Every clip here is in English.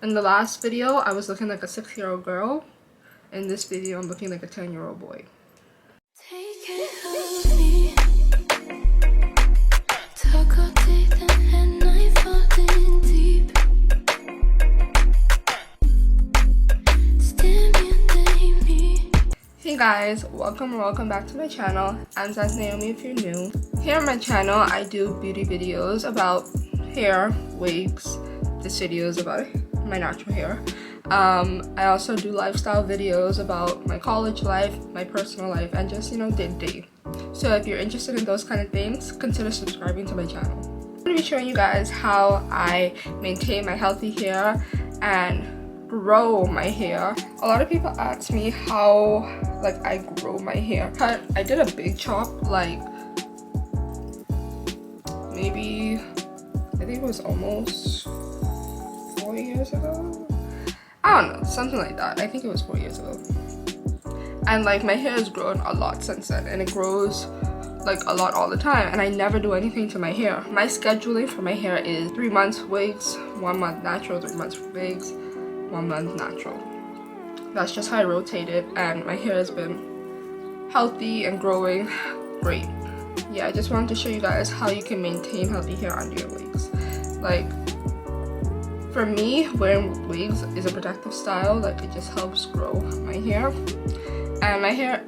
In the last video, I was looking like a 6-year-old girl. In this video, I'm looking like a 10-year-old boy. Take it of me. Talk all day, then at night, falling deep. Stimulate me. Hey guys, welcome back to my channel. I'm Xanthe Naomi if you're new. Here on my channel, I do beauty videos about hair, wigs. This video is about my natural hair. I also do lifestyle videos about my college life, my personal life, and just, day-to-day. So if you're interested in those kind of things, consider subscribing to my channel. I'm going to be showing you guys how I maintain my healthy hair and grow my hair. A lot of people ask me how I grow my hair. I did a big chop maybe, I think it was almost 4 years ago. I don't know, something like that. I think it was 4 years ago. And my hair has grown a lot since then, and it grows a lot all the time, and I never do anything to my hair. My scheduling for my hair is 3 months wigs, 1 month natural, 3 months wigs, 1 month natural. That's just how I rotate it, and my hair has been healthy and growing great. Yeah, I just wanted to show you guys how you can maintain healthy hair under your wigs. For me, wearing wigs is a protective style. It just helps grow my hair. And my hair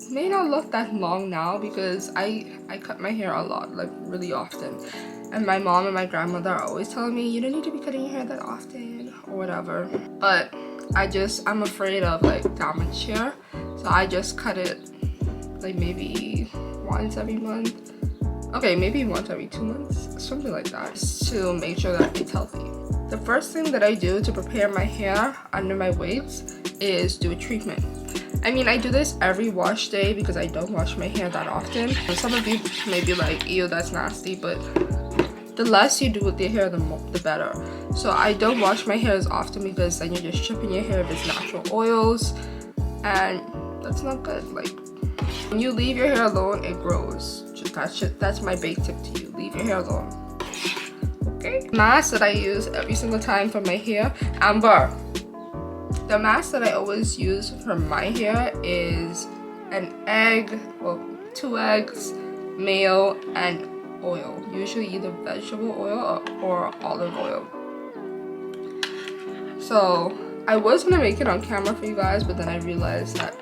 may not look that long now because I cut my hair a lot, really often. And my mom and my grandmother are always telling me, you don't need to be cutting your hair that often or whatever. But I'm afraid of damaged hair. So I just cut it maybe once every month. Okay, maybe once every 2 months, something like that, to make sure that it's healthy. The first thing that I do to prepare my hair under my wigs is do a treatment. I mean, I do this every wash day because I don't wash my hair that often. And some of you may be like, ew, that's nasty, but the less you do with your hair, the better. So I don't wash my hair as often because then you're just stripping your hair of its natural oils, and that's not good. When you leave your hair alone, it grows. That's my big tip to you. Leave your hair alone. Okay? Mask that I use every single time for my hair, Amber. The mask that I always use for my hair is an egg, well, 2 eggs, meal, and oil. Usually either vegetable oil or olive oil. So I was gonna make it on camera for you guys, but then I realized that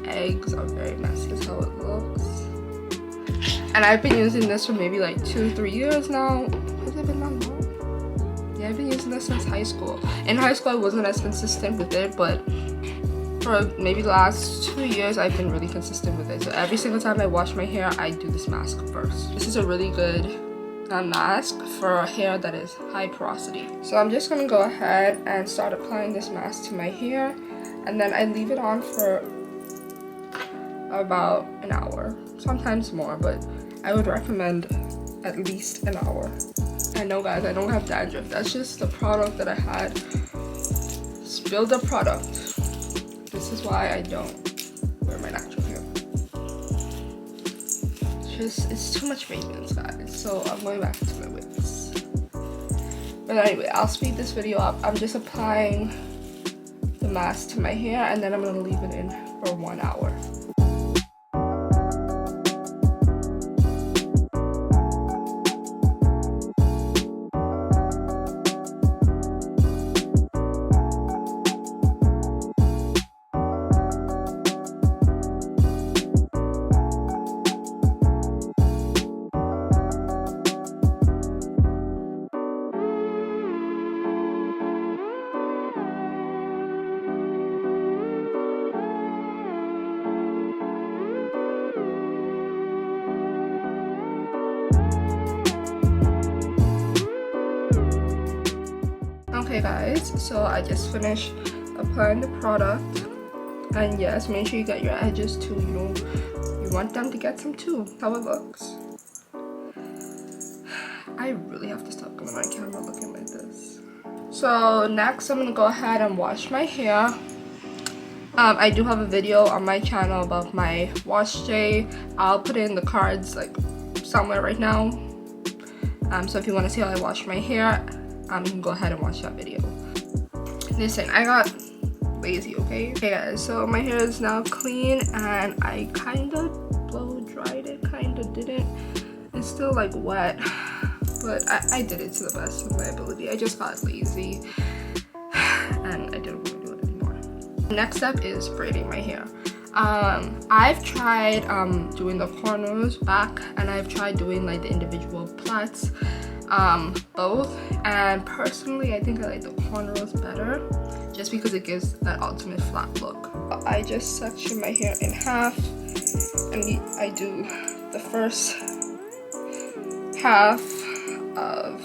eggs are very messy. That's how it looks. And I've been using this for maybe 2-3 years now. Has it been that long? Yeah, I've been using this since high school. In high school I wasn't as consistent with it, but for maybe the last 2 years I've been really consistent with it. So every single time I wash my hair, I do this mask first. This is a really good mask for a hair that is high porosity. So I'm just gonna go ahead and start applying this mask to my hair, and then I leave it on for about an hour, sometimes more, but I would recommend at least an hour. I know, guys, I don't have dandruff. That's just the product that I had. Spill the product. This is why I don't wear my natural hair. It's too much maintenance, guys. So I'm going back to my wigs. But anyway, I'll speed this video up. I'm just applying the mask to my hair, and then I'm gonna leave it in for 1 hour. Okay guys, so I just finished applying the product, and yes, make sure you get your edges too. You want them to get some too. How it looks. I really have to stop going on camera looking like this. So next I'm gonna go ahead and wash my hair. I do have a video on my channel about my wash day. I'll put in the cards somewhere right now. So if you want to see how I wash my hair, you can go ahead and watch that video. Listen, I got lazy, okay? Okay guys, so my hair is now clean and I kind of blow dried it, kind of didn't. It's still like wet, but I did it to the best of my ability. I just got lazy and I didn't want to do it anymore. Next step is braiding my hair. I've tried doing the cornrows back, and I've tried doing like the individual plaits, both, and personally I think I like the cornrows better just because it gives that ultimate flat look. I just section my hair in half and I do the first half of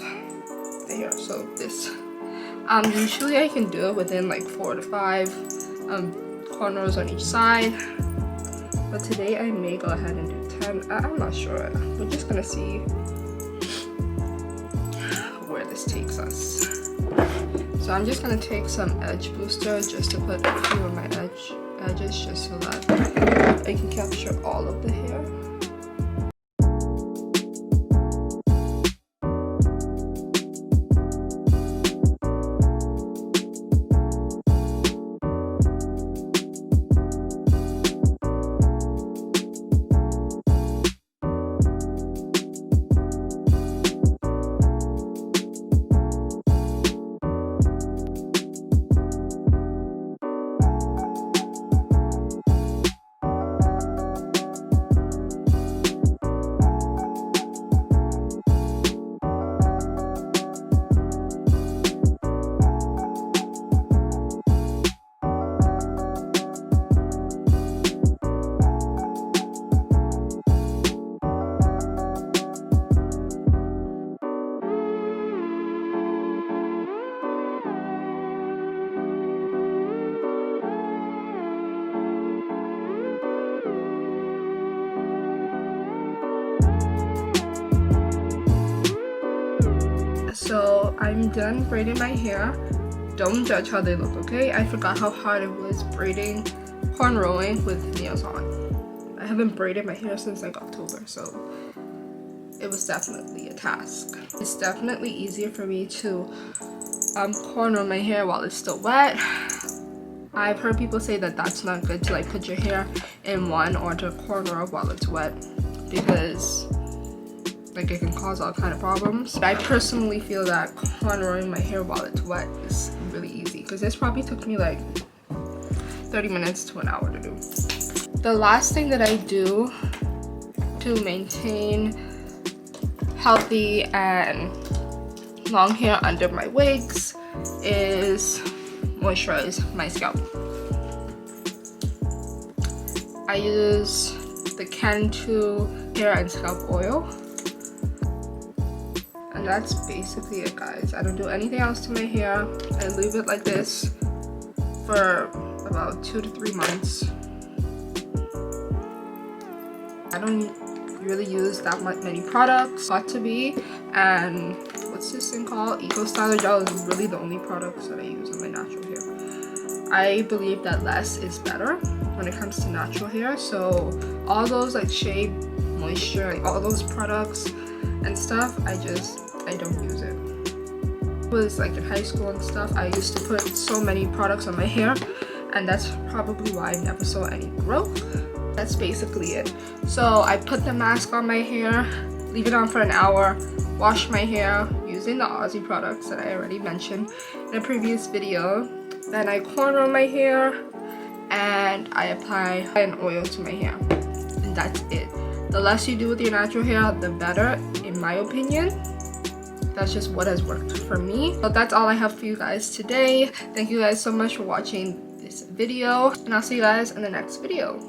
the hair, so this usually I can do it within like 4 to 5 cornrows on each side, but today I may go ahead and do 10. I'm not sure. We're just gonna see where this takes us. So I'm just gonna take some edge booster just to put a few of my edges just so that I can capture all of the hair. So I'm done braiding my hair. Don't judge how they look, okay? I forgot how hard it was braiding, cornrowing with nails on. I haven't braided my hair since like October, so it was definitely a task. It's definitely easier for me to cornrow my hair while it's still wet. I've heard people say that that's not good to like put your hair in one or to cornrow while it's wet because like it can cause all kind of problems. But I personally feel that cornrowing my hair while it's wet is really easy because this probably took me like 30 minutes to an hour to do. The last thing that I do to maintain healthy and long hair under my wigs is moisturize my scalp. I use the Xanthe hair and scalp oil. And that's basically it, guys. I don't do anything else to my hair. I leave it like this for about 2 to 3 months. I don't really use that many products. Got to be, and what's this thing called? Eco Styler Gel is really the only products that I use on my natural hair. I believe that less is better when it comes to natural hair. So all those like Shea Moisture, like all those products and stuff, I don't use it. It was like in high school and stuff, I used to put so many products on my hair, and that's probably why I never saw any growth. That's basically it. So I put the mask on my hair, leave it on for an hour, wash my hair using the Aussie products that I already mentioned in a previous video. Then I cornrow my hair and I apply an oil to my hair, and that's it. The less you do with your natural hair, the better, in my opinion. That's just what has worked for me. So that's all I have for you guys today. Thank you guys so much for watching this video, and I'll see you guys in the next video.